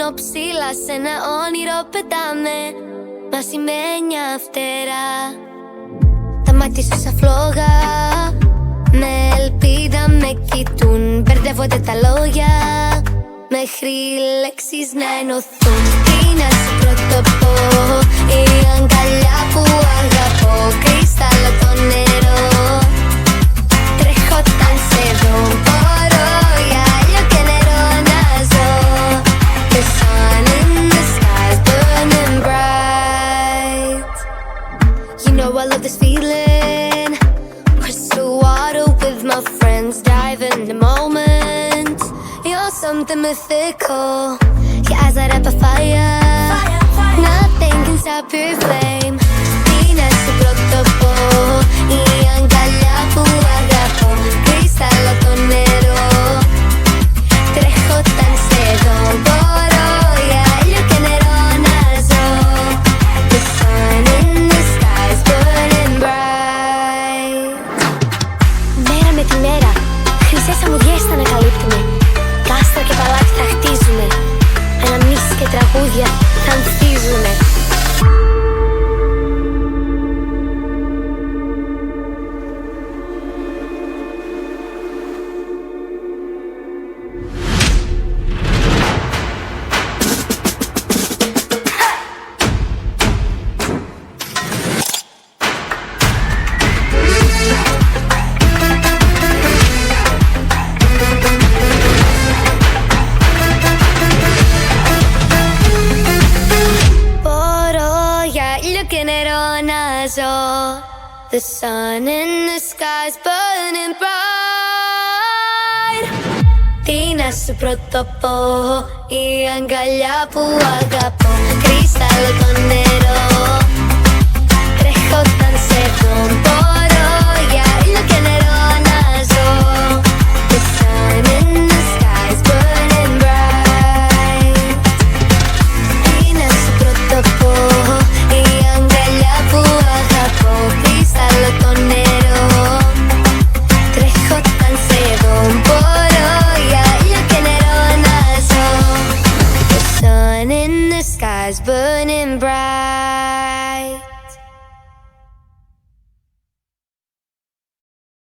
Μένω ψηλά σε ένα όνειρο πετάμε, με ασημένια φτερά. Τα μάτια σου σαν φλόγα, με ελπίδα με κοιτούν. Μπερδεύονται τα λόγια, μέχρι λέξεις να ενωθούν. Τι να σου πρωτοπώ, η αγκαλιά που αγαπώ. Κρυστάλλο το νερό, τρέχω όταν σε δω. Μπορώ για ήλιο και νερό να ζω. The sun in the sky is burning bright. You know I love this feeling. Crystal water with my friends, dive in the moment. You're something mythical. Your eyes light up a fire. Nothing can stop your flame. Τι να σου πρωτοπώ, η αγκαλιά που αγαπώ. Κρυστάλλο το νερό, τρέχω όταν σε δω. Μπορώ για ήλιο και νερό να ζω. The sun in the sky is burning bright. Μέρα με τη μέρα, χρυσές αμμουδιές θα ανακαλύπτουμε. Κάστρα και παλάτι θα χτίζουμε. Αναμνήσεις και τραγούδια θα ανθίζουνε. Και νερό να ζω. The sun in the sky's burning bright. Τι να σου πρωτοπώ, η αγκαλιά που αγαπώ. Κρυστάλλο το νερό, τρέχω όταν σε δω.